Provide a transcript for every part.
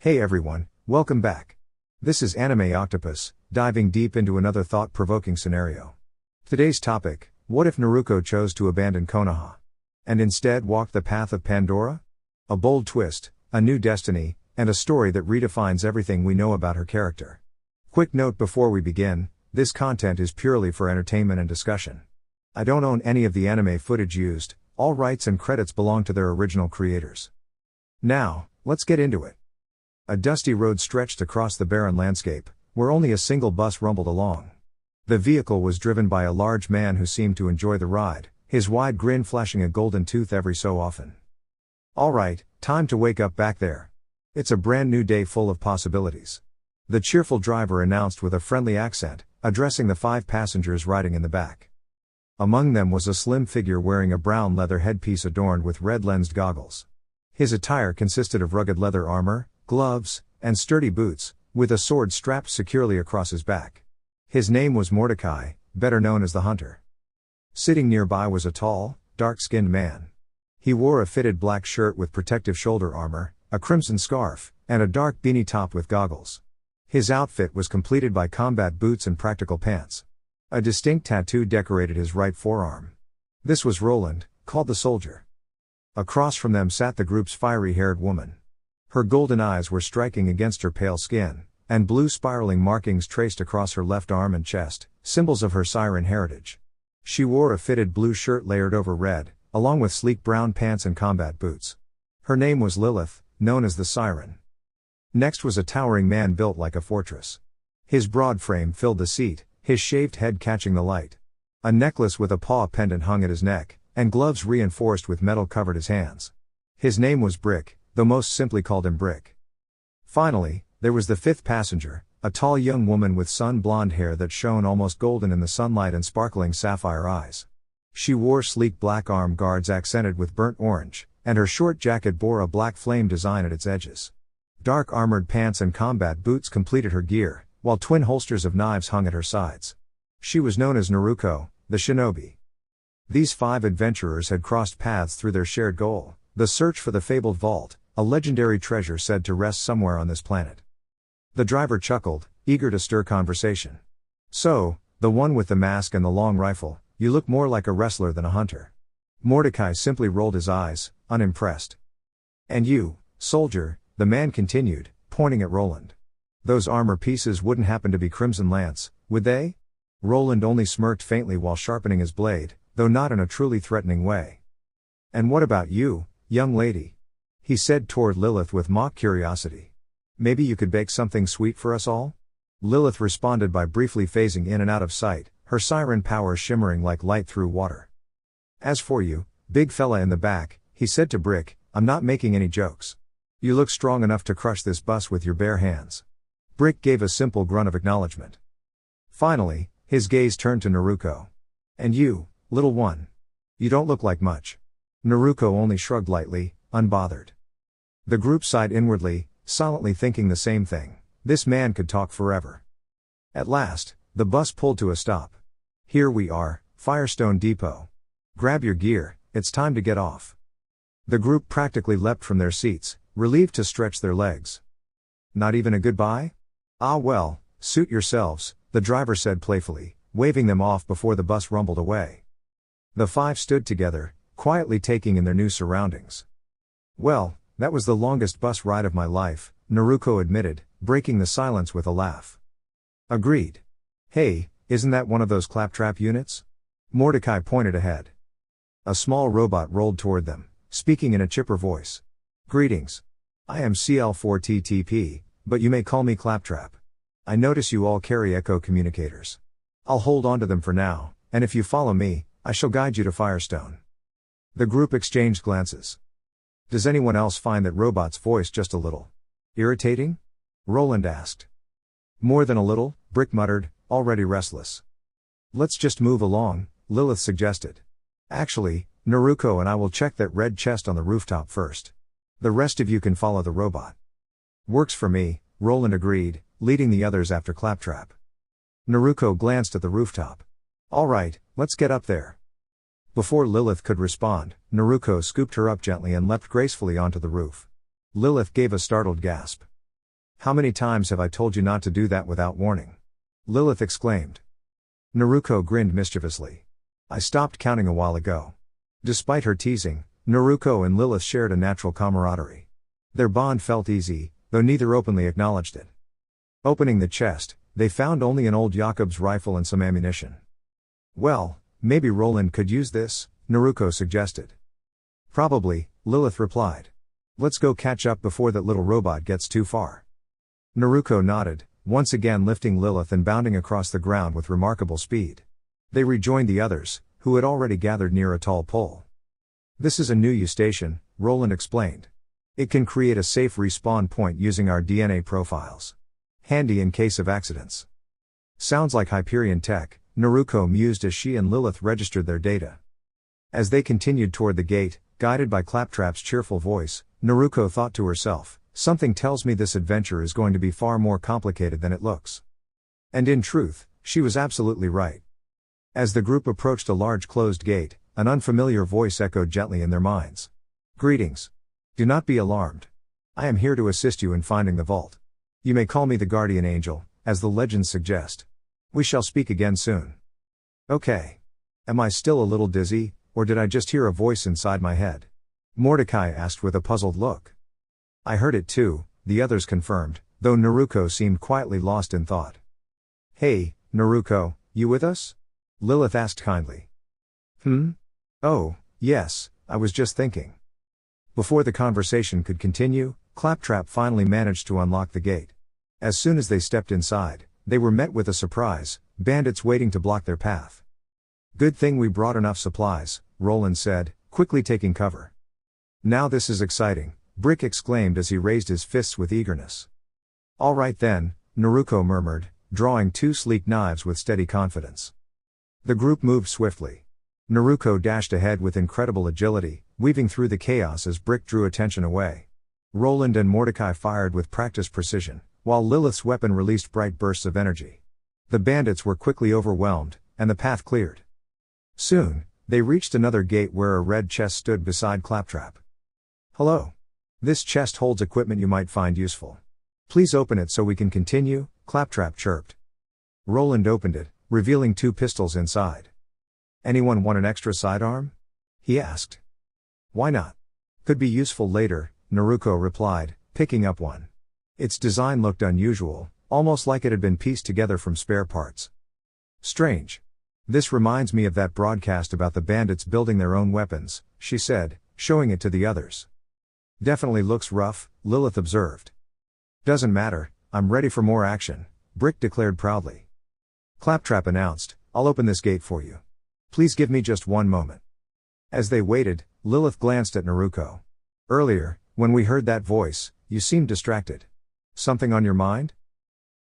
Hey everyone, welcome back. This is Anime Octopus, diving deep into another thought-provoking scenario. Today's topic: what if Naruko chose to abandon Konoha and instead walked the path of Pandora? A bold twist, a new destiny, and a story that redefines everything we know about her character. Quick note before we begin: this content is purely for entertainment and discussion. I don't own any of the anime footage used, all rights and credits belong to their original creators. Now, let's get into it. A dusty road stretched across the barren landscape, where only a single bus rumbled along. The vehicle was driven by a large man who seemed to enjoy the ride, his wide grin flashing a golden tooth every so often. Alright, time to wake up back there. It's a brand new day full of possibilities. The cheerful driver announced with a friendly accent, addressing the 5 passengers riding in the back. Among them was a slim figure wearing a brown leather headpiece adorned with red-lensed goggles. His attire consisted of rugged leather armor, gloves, and sturdy boots, with a sword strapped securely across his back. His name was Mordecai, better known as the Hunter. Sitting nearby was a tall, dark-skinned man. He wore a fitted black shirt with protective shoulder armor, a crimson scarf, and a dark beanie topped with goggles. His outfit was completed by combat boots and practical pants. A distinct tattoo decorated his right forearm. This was Roland, called the Soldier. Across from them sat the group's fiery-haired woman. Her golden eyes were striking against her pale skin, and blue spiraling markings traced across her left arm and chest, symbols of her siren heritage. She wore a fitted blue shirt layered over red, along with sleek brown pants and combat boots. Her name was Lilith, known as the Siren. Next was a towering man built like a fortress. His broad frame filled the seat, his shaved head catching the light. A necklace with a paw pendant hung at his neck, and gloves reinforced with metal covered his hands. His name was Brick, though most simply called him Brick. Finally, there was the 5th passenger, a tall young woman with sun-blonde hair that shone almost golden in the sunlight and sparkling sapphire eyes. She wore sleek black arm guards accented with burnt orange, and her short jacket bore a black flame design at its edges. Dark armored pants and combat boots completed her gear, while twin holsters of knives hung at her sides. She was known as Naruko, the shinobi. These 5 adventurers had crossed paths through their shared goal, the search for the fabled vault, a legendary treasure said to rest somewhere on this planet. The driver chuckled, eager to stir conversation. So, the one with the mask and the long rifle, you look more like a wrestler than a hunter. Mordecai simply rolled his eyes, unimpressed. And you, soldier, the man continued, pointing at Roland. Those armor pieces wouldn't happen to be Crimson Lance, would they? Roland only smirked faintly while sharpening his blade, though not in a truly threatening way. And what about you, young lady? He said toward Lilith with mock curiosity. Maybe you could bake something sweet for us all? Lilith responded by briefly phasing in and out of sight, her siren power shimmering like light through water. As for you, big fella in the back, he said to Brick, I'm not making any jokes. You look strong enough to crush this bus with your bare hands. Brick gave a simple grunt of acknowledgement. Finally, his gaze turned to Naruko. And you, little one? You don't look like much. Naruko only shrugged lightly, unbothered. The group sighed inwardly, silently thinking the same thing. This man could talk forever. At last, the bus pulled to a stop. Here we are, Firestone Depot. Grab your gear, it's time to get off. The group practically leapt from their seats, relieved to stretch their legs. Not even a goodbye? Ah well, suit yourselves, the driver said playfully, waving them off before the bus rumbled away. The 5 stood together, quietly taking in their new surroundings. Well, that was the longest bus ride of my life, Naruko admitted, breaking the silence with a laugh. Agreed. Hey, isn't that one of those claptrap units? Mordecai pointed ahead. A small robot rolled toward them, speaking in a chipper voice. Greetings. I am CL4TTP, but you may call me Claptrap. I notice you all carry echo communicators. I'll hold on to them for now, and if you follow me, I shall guide you to Firestone. The group exchanged glances. Does anyone else find that robot's voice just a little irritating? Roland asked. More than a little, Brick muttered, already restless. Let's just move along, Lilith suggested. Actually, Naruko and I will check that red chest on the rooftop first. The rest of you can follow the robot. Works for me, Roland agreed, leading the others after Claptrap. Naruko glanced at the rooftop. Alright, let's get up there. Before Lilith could respond, Naruko scooped her up gently and leapt gracefully onto the roof. Lilith gave a startled gasp. How many times have I told you not to do that without warning? Lilith exclaimed. Naruko grinned mischievously. I stopped counting a while ago. Despite her teasing, Naruko and Lilith shared a natural camaraderie. Their bond felt easy, though neither openly acknowledged it. Opening the chest, they found only an old Jakob's rifle and some ammunition. Well, maybe Roland could use this, Naruko suggested. Probably, Lilith replied. Let's go catch up before that little robot gets too far. Naruko nodded, once again lifting Lilith and bounding across the ground with remarkable speed. They rejoined the others, who had already gathered near a tall pole. This is a new U-station, Roland explained. It can create a safe respawn point using our DNA profiles. Handy in case of accidents. Sounds like Hyperion tech, Naruko mused as she and Lilith registered their data. As they continued toward the gate, guided by Claptrap's cheerful voice, Naruko thought to herself, something tells me this adventure is going to be far more complicated than it looks. And in truth, she was absolutely right. As the group approached a large closed gate, an unfamiliar voice echoed gently in their minds. Greetings. Do not be alarmed. I am here to assist you in finding the vault. You may call me the Guardian Angel, as the legends suggest. We shall speak again soon. Okay. Am I still a little dizzy, or did I just hear a voice inside my head? Mordecai asked with a puzzled look. I heard it too, the others confirmed, though Naruko seemed quietly lost in thought. Hey, Naruko, you with us? Lilith asked kindly. Oh, yes, I was just thinking. Before the conversation could continue, Claptrap finally managed to unlock the gate. As soon as they stepped inside, they were met with a surprise, bandits waiting to block their path. Good thing we brought enough supplies, Roland said, quickly taking cover. Now this is exciting, Brick exclaimed as he raised his fists with eagerness. All right then, Naruko murmured, drawing two sleek knives with steady confidence. The group moved swiftly. Naruko dashed ahead with incredible agility, weaving through the chaos as Brick drew attention away. Roland and Mordecai fired with practiced precision, while Lilith's weapon released bright bursts of energy. The bandits were quickly overwhelmed, and the path cleared. Soon, they reached another gate where a red chest stood beside Claptrap. Hello. This chest holds equipment you might find useful. Please open it so we can continue, Claptrap chirped. Roland opened it, revealing two pistols inside. Anyone want an extra sidearm? He asked. Why not? Could be useful later, Naruko replied, picking up one. Its design looked unusual, almost like it had been pieced together from spare parts. Strange. This reminds me of that broadcast about the bandits building their own weapons, she said, showing it to the others. Definitely looks rough, Lilith observed. Doesn't matter, I'm ready for more action, Brick declared proudly. Claptrap announced, I'll open this gate for you. Please give me just one moment. As they waited, Lilith glanced at Naruko. Earlier, when we heard that voice, you seemed distracted. Something on your mind?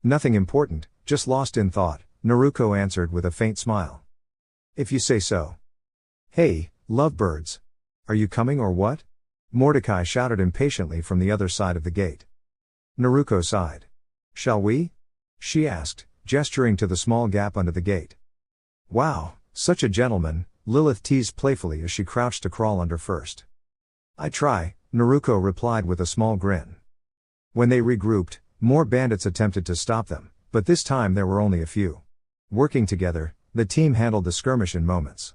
Nothing important, just lost in thought, Naruko answered with a faint smile. If you say so. Hey, lovebirds. Are you coming or what? Mordecai shouted impatiently from the other side of the gate. Naruko sighed. Shall we? She asked, gesturing to the small gap under the gate. Wow, such a gentleman, Lilith teased playfully as she crouched to crawl under first. I try, Naruko replied with a small grin. When they regrouped, more bandits attempted to stop them, but this time there were only a few. Working together, the team handled the skirmish in moments.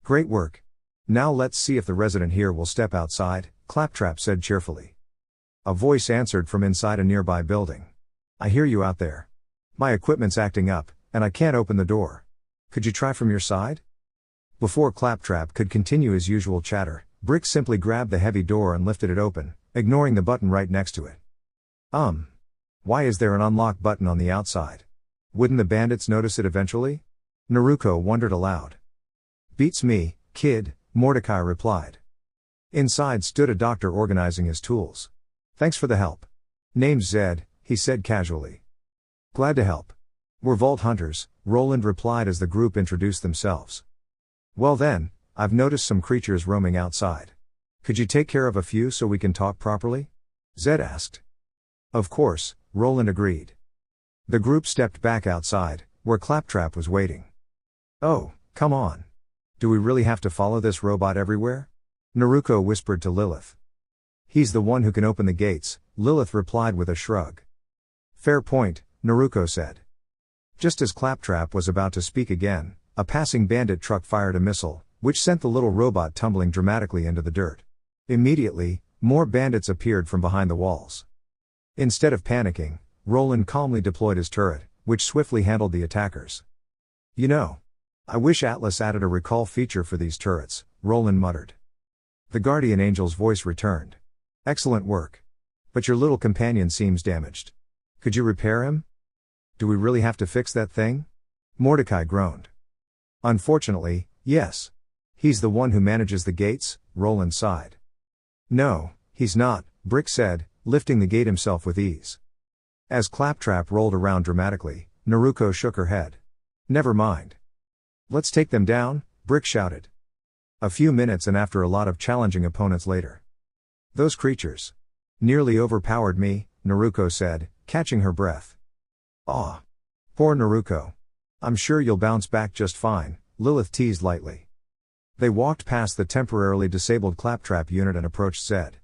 Great work. Now let's see if the resident here will step outside, Claptrap said cheerfully. A voice answered from inside a nearby building. I hear you out there. My equipment's acting up, and I can't open the door. Could you try from your side? Before Claptrap could continue his usual chatter, Brick simply grabbed the heavy door and lifted it open, ignoring the button right next to it. Why is there an unlock button on the outside? Wouldn't the bandits notice it eventually? Naruko wondered aloud. Beats me, kid, Mordecai replied. Inside stood a doctor organizing his tools. Thanks for the help. Name's Zed, he said casually. Glad to help. We're Vault Hunters, Roland replied as the group introduced themselves. Well then, I've noticed some creatures roaming outside. Could you take care of a few so we can talk properly? Zed asked. Of course, Roland agreed. The group stepped back outside, where Claptrap was waiting. Oh, come on. Do we really have to follow this robot everywhere? Naruko whispered to Lilith. He's the one who can open the gates, Lilith replied with a shrug. Fair point, Naruko said. Just as Claptrap was about to speak again, a passing bandit truck fired a missile, which sent the little robot tumbling dramatically into the dirt. Immediately, more bandits appeared from behind the walls. Instead of panicking, Roland calmly deployed his turret, which swiftly handled the attackers. You know, I wish Atlas added a recall feature for these turrets, Roland muttered. The guardian angel's voice returned. Excellent work. But your little companion seems damaged. Could you repair him? Do we really have to fix that thing? Mordecai groaned. Unfortunately, yes. He's the one who manages the gates, Roland sighed. No, he's not, Brick said, lifting the gate himself with ease. As Claptrap rolled around dramatically, Naruko shook her head. Never mind. Let's take them down, Brick shouted. A few minutes and after a lot of challenging opponents later. Those creatures nearly overpowered me, Naruko said, catching her breath. Aw. Poor Naruko. I'm sure you'll bounce back just fine, Lilith teased lightly. They walked past the temporarily disabled Claptrap unit and approached Zed.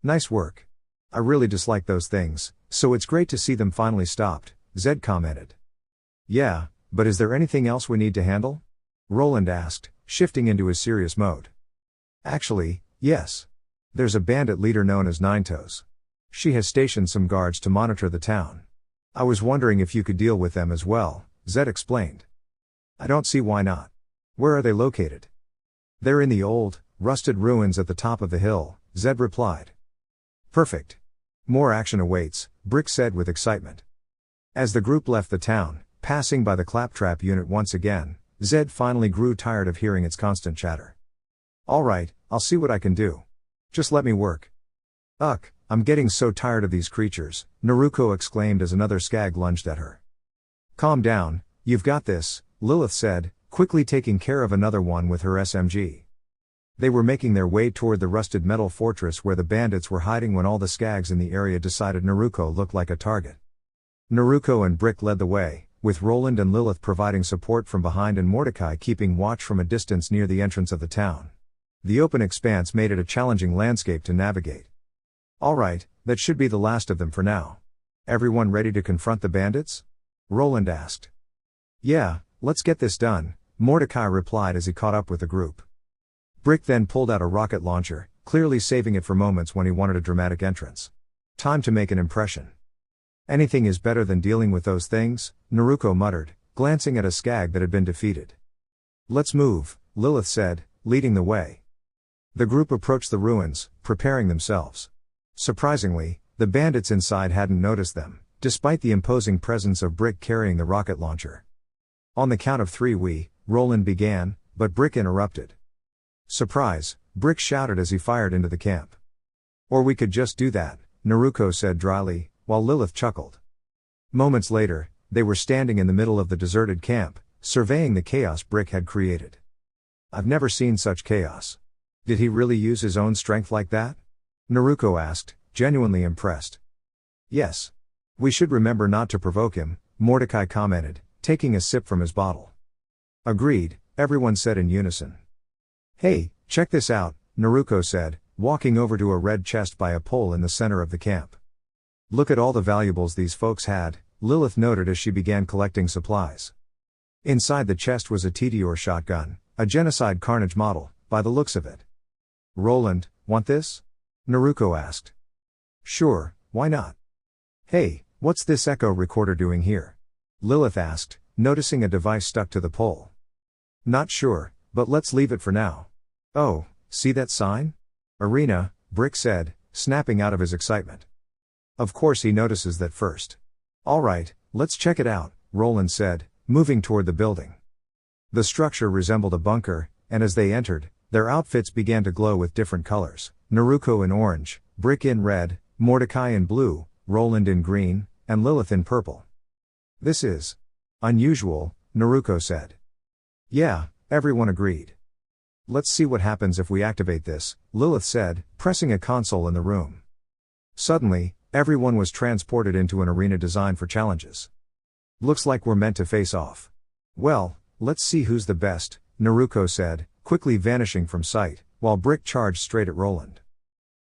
Nice work. I really dislike those things, so it's great to see them finally stopped, Zed commented. Yeah, but is there anything else we need to handle? Roland asked, shifting into his serious mode. Actually, yes. There's a bandit leader known as Ninetoes. She has stationed some guards to monitor the town. I was wondering if you could deal with them as well, Zed explained. I don't see why not. Where are they located? They're in the old, rusted ruins at the top of the hill, Zed replied. Perfect. More action awaits, Brick said with excitement. As the group left the town, passing by the Claptrap unit once again, Zed finally grew tired of hearing its constant chatter. All right, I'll see what I can do. Just let me work. Ugh, I'm getting so tired of these creatures, Naruko exclaimed as another skag lunged at her. Calm down, you've got this, Lilith said, quickly taking care of another one with her SMG. They were making their way toward the rusted metal fortress where the bandits were hiding when all the skags in the area decided Naruko looked like a target. Naruko and Brick led the way, with Roland and Lilith providing support from behind and Mordecai keeping watch from a distance near the entrance of the town. The open expanse made it a challenging landscape to navigate. All right, that should be the last of them for now. Everyone ready to confront the bandits? Roland asked. Yeah, let's get this done, Mordecai replied as he caught up with the group. Brick then pulled out a rocket launcher, clearly saving it for moments when he wanted a dramatic entrance. Time to make an impression. Anything is better than dealing with those things, Naruko muttered, glancing at a skag that had been defeated. Let's move, Lilith said, leading the way. The group approached the ruins, preparing themselves. Surprisingly, the bandits inside hadn't noticed them, despite the imposing presence of Brick carrying the rocket launcher. On the count of 3 Roland began, but Brick interrupted. Surprise, Brick shouted as he fired into the camp. Or we could just do that, Naruko said dryly, while Lilith chuckled. Moments later, they were standing in the middle of the deserted camp, surveying the chaos Brick had created. I've never seen such chaos. Did he really use his own strength like that? Naruko asked, genuinely impressed. Yes. We should remember not to provoke him, Mordecai commented, taking a sip from his bottle. Agreed, everyone said in unison. Hey, check this out, Naruko said, walking over to a red chest by a pole in the center of the camp. Look at all the valuables these folks had, Lilith noted as she began collecting supplies. Inside the chest was a Tediore shotgun, a genocide carnage model, by the looks of it. Roland, want this? Naruko asked. Sure, why not? Hey, what's this echo recorder doing here? Lilith asked, noticing a device stuck to the pole. Not sure, but let's leave it for now. Oh, see that sign? Arena, Brick said, snapping out of his excitement. Of course he notices that first. All right, let's check it out, Roland said, moving toward the building. The structure resembled a bunker, and as they entered, their outfits began to glow with different colors, Naruko in orange, Brick in red, Mordecai in blue, Roland in green, and Lilith in purple. This is unusual, Naruko said. Yeah, everyone agreed. Let's see what happens if we activate this, Lilith said, pressing a console in the room. Suddenly, everyone was transported into an arena designed for challenges. Looks like we're meant to face off. Well, let's see who's the best, Naruko said, quickly vanishing from sight, while Brick charged straight at Roland.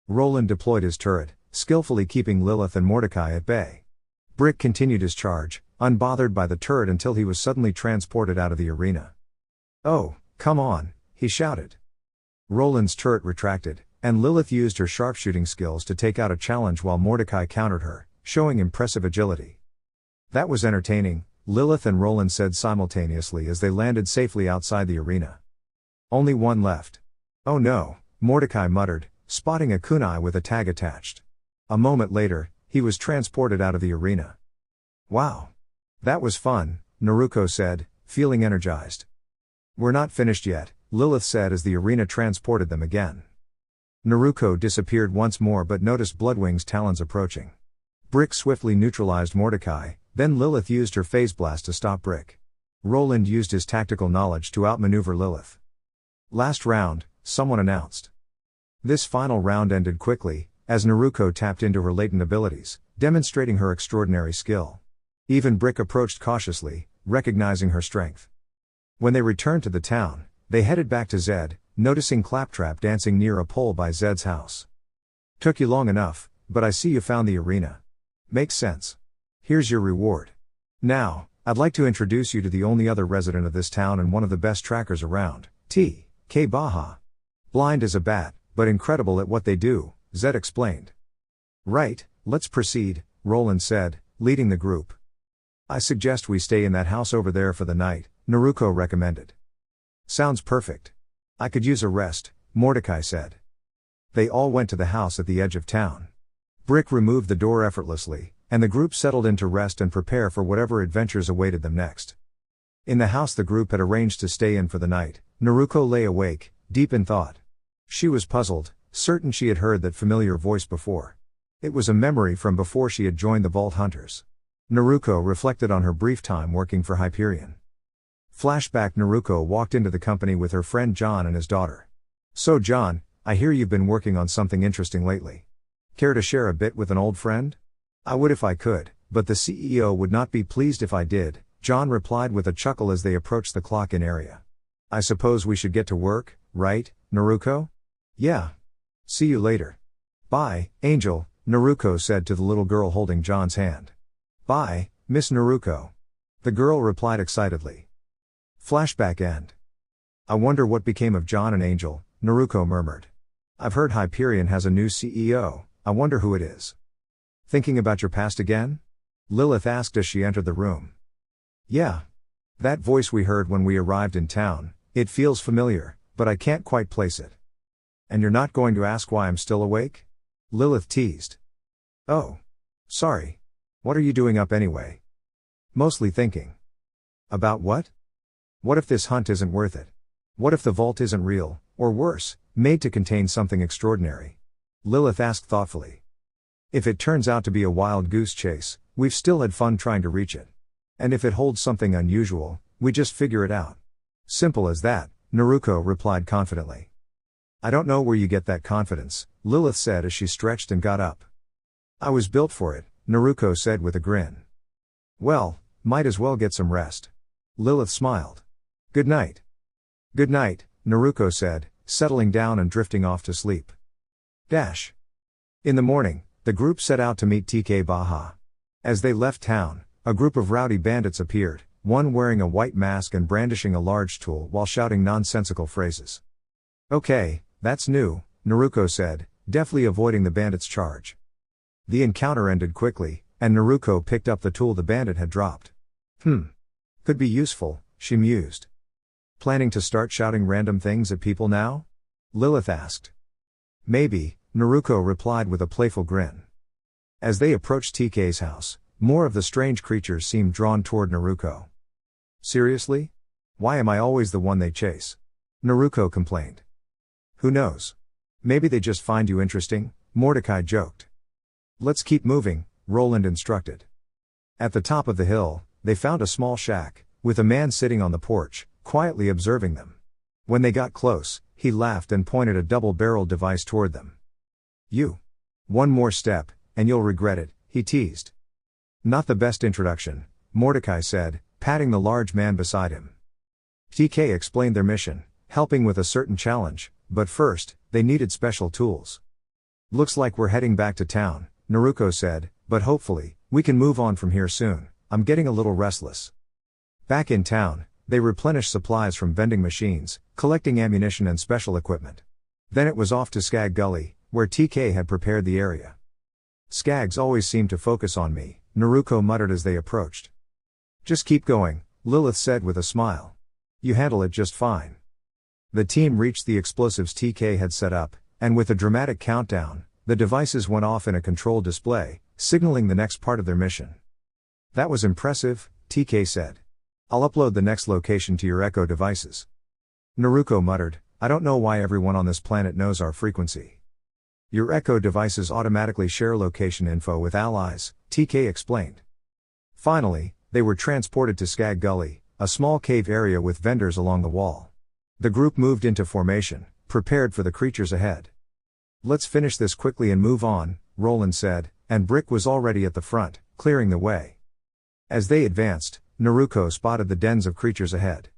Roland deployed his turret, skillfully keeping Lilith and Mordecai at bay. Brick continued his charge, unbothered by the turret until he was suddenly transported out of the arena. "Oh, come on," he shouted. Roland's turret retracted, and Lilith used her sharpshooting skills to take out a challenge while Mordecai countered her, showing impressive agility. "That was entertaining," Lilith and Roland said simultaneously as they landed safely outside the arena. "Only one left." "Oh no," Mordecai muttered, spotting a kunai with a tag attached. A moment later, he was transported out of the arena. "Wow. That was fun," Naruko said, feeling energized. "We're not finished yet," Lilith said as the arena transported them again. Naruko disappeared once more but noticed Bloodwing's talons approaching. Brick swiftly neutralized Mordecai, then Lilith used her phase blast to stop Brick. Roland used his tactical knowledge to outmaneuver Lilith. "Last round," someone announced. This final round ended quickly, as Naruko tapped into her latent abilities, demonstrating her extraordinary skill. Even Brick approached cautiously, recognizing her strength. When they returned to the town, they headed back to Zed, noticing Claptrap dancing near a pole by Zed's house. "Took you long enough, but I see you found the arena. Makes sense. Here's your reward. Now, I'd like to introduce you to the only other resident of this town and one of the best trackers around, T.K. Baha. Blind as a bat, but incredible at what they do," Zed explained. "Right, let's proceed," Roland said, leading the group. "I suggest we stay in that house over there for the night," Naruko recommended. "Sounds perfect. I could use a rest," Mordecai said. They all went to the house at the edge of town. Brick removed the door effortlessly, and the group settled in to rest and prepare for whatever adventures awaited them next. In the house the group had arranged to stay in for the night, Naruko lay awake, deep in thought. She was puzzled, certain she had heard that familiar voice before. It was a memory from before she had joined the Vault Hunters. Naruko reflected on her brief time working for Hyperion. Flashback: Naruko walked into the company with her friend John and his daughter. "So John, I hear you've been working on something interesting lately. Care to share a bit with an old friend?" "I would if I could, but the CEO would not be pleased if I did," John replied with a chuckle as they approached the clock-in area. "I suppose we should get to work, right, Naruko?" "Yeah. See you later." "Bye, Angel," Naruko said to the little girl holding John's hand. "Bye, Miss Naruko." The girl replied excitedly. Flashback end. "I wonder what became of John and Angel," Naruko murmured. "I've heard Hyperion has a new CEO, I wonder who it is." "Thinking about your past again?" Lilith asked as she entered the room. "Yeah. That voice we heard when we arrived in town, it feels familiar, but I can't quite place it." "And you're not going to ask why I'm still awake?" Lilith teased. "Oh. Sorry. What are you doing up anyway?" "Mostly thinking." "About what?" "What if this hunt isn't worth it? What if the vault isn't real, or worse, made to contain something extraordinary?" Lilith asked thoughtfully. "If it turns out to be a wild goose chase, we've still had fun trying to reach it. And if it holds something unusual, we just figure it out. Simple as that," Naruko replied confidently. "I don't know where you get that confidence," Lilith said as she stretched and got up. "I was built for it," Naruko said with a grin. "Well, might as well get some rest." Lilith smiled. "Good night." "Good night," Naruko said, settling down and drifting off to sleep. In the morning, the group set out to meet TK Baha. As they left town, a group of rowdy bandits appeared, one wearing a white mask and brandishing a large tool while shouting nonsensical phrases. "Okay, that's new," Naruko said, deftly avoiding the bandits' charge. The encounter ended quickly, and Naruko picked up the tool the bandit had dropped. Could be useful," she mused. "Planning to start shouting random things at people now?" Lilith asked. "Maybe," Naruko replied with a playful grin. As they approached TK's house, more of the strange creatures seemed drawn toward Naruko. "Seriously? Why am I always the one they chase?" Naruko complained. "Who knows? Maybe they just find you interesting," Mordecai joked. "Let's keep moving," Roland instructed. At the top of the hill, they found a small shack, with a man sitting on the porch, quietly observing them. When they got close, he laughed and pointed a double-barreled device toward them. One more step, and you'll regret it," he teased. "Not the best introduction," Mordecai said, patting the large man beside him. TK explained their mission, helping with a certain challenge, but first, they needed special tools. "Looks like we're heading back to town," Naruko said, "but hopefully, We can move on from here soon, I'm getting a little restless. Back in town, they replenished supplies from vending machines, collecting ammunition and special equipment. Then it was off to Skag Gully, where TK had prepared the area. Skags always seem to focus on me, Naruko muttered as they approached. Just keep going, Lilith said with a smile. You handle it just fine. The team reached the explosives TK had set up, and with a dramatic countdown, the devices went off in a controlled display, signaling the next part of their mission. That was impressive, TK said. I'll upload the next location to your Echo devices. Naruko muttered, I don't know why everyone on this planet knows our frequency. Your Echo devices automatically share location info with allies, TK explained. Finally, they were transported to Skag Gully, a small cave area with vendors along the wall. The group moved into formation, prepared for the creatures ahead. Let's finish this quickly and move on, Roland said, and Brick was already at the front, clearing the way. As they advanced, Naruko spotted the dens of creatures ahead.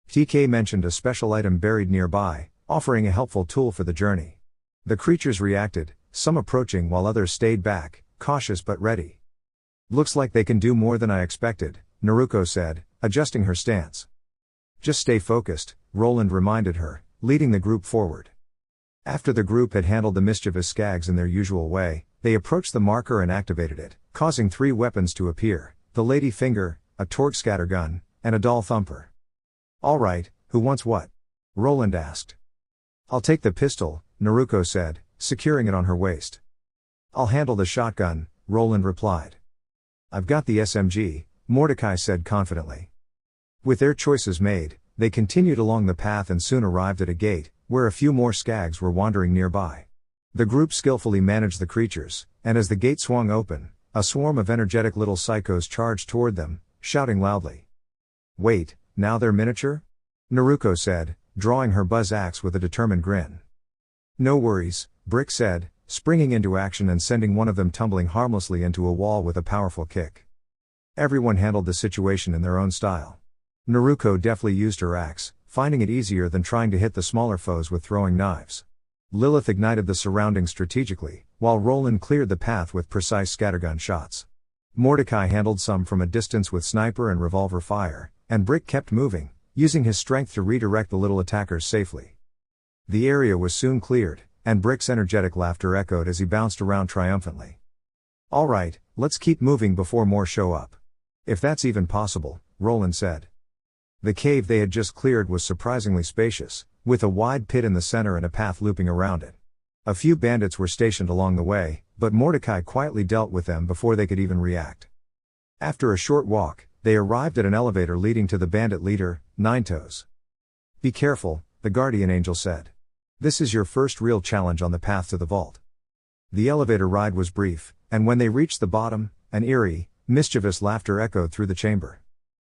TK mentioned a special item buried nearby, offering a helpful tool for the journey. The creatures reacted, some approaching while others stayed back, cautious but ready. Looks like they can do more than I expected, Naruko said, adjusting her stance. Just stay focused, Roland reminded her, leading the group forward. After the group had handled the mischievous Skags in their usual way, they approached the marker and activated it, causing 3 weapons to appear, the Lady Finger, a Torgue Scattergun, and a Doll Thumper. Alright, who wants what? Roland asked. I'll take the pistol, Naruko said, securing it on her waist. I'll handle the shotgun, Roland replied. I've got the SMG, Mordecai said confidently. With their choices made, they continued along the path and soon arrived at a gate, where a few more Skags were wandering nearby. The group skillfully managed the creatures, and as the gate swung open, a swarm of energetic little psychos charged toward them, shouting loudly. Wait, now they're miniature? Naruko said, drawing her buzz axe with a determined grin. No worries, Brick said, springing into action and sending one of them tumbling harmlessly into a wall with a powerful kick. Everyone handled the situation in their own style. Naruko deftly used her axe, finding it easier than trying to hit the smaller foes with throwing knives. Lilith ignited the surroundings strategically, while Roland cleared the path with precise scattergun shots. Mordecai handled some from a distance with sniper and revolver fire, and Brick kept moving, using his strength to redirect the little attackers safely. The area was soon cleared, and Brick's energetic laughter echoed as he bounced around triumphantly. Alright, let's keep moving before more show up. If that's even possible, Roland said. The cave they had just cleared was surprisingly spacious, with a wide pit in the center and a path looping around it. A few bandits were stationed along the way, but Mordecai quietly dealt with them before they could even react. After a short walk, they arrived at an elevator leading to the bandit leader, Ninetoes. Be careful, the guardian angel said. This is your first real challenge on the path to the vault. The elevator ride was brief, and when they reached the bottom, an eerie, mischievous laughter echoed through the chamber.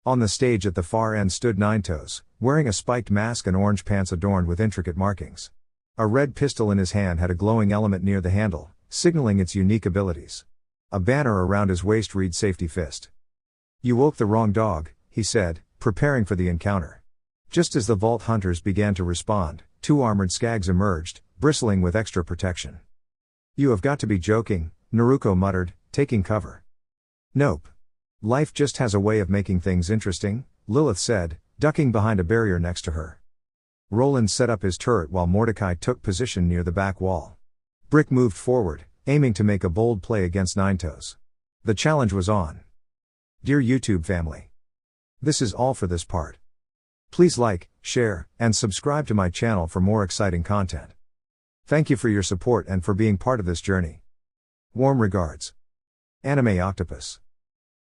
On the stage at the far end stood Ninetoes, wearing a spiked mask and orange pants adorned with intricate markings. A red pistol in his hand had a glowing element near the handle, signaling its unique abilities. A banner around his waist read Safety Fist. You woke the wrong dog, he said, preparing for the encounter. Just as the vault hunters began to respond, 2 armored Skags emerged, bristling with extra protection. You have got to be joking, Naruko muttered, taking cover. Nope. Life just has a way of making things interesting, Lilith said, ducking behind a barrier next to her. Roland set up his turret while Mordecai took position near the back wall. Brick moved forward, aiming to make a bold play against Ninetoes. The challenge was on. Dear YouTube family. This is all for this part. Please like, share, and subscribe to my channel for more exciting content. Thank you for your support and for being part of this journey. Warm regards. Anime Octopus.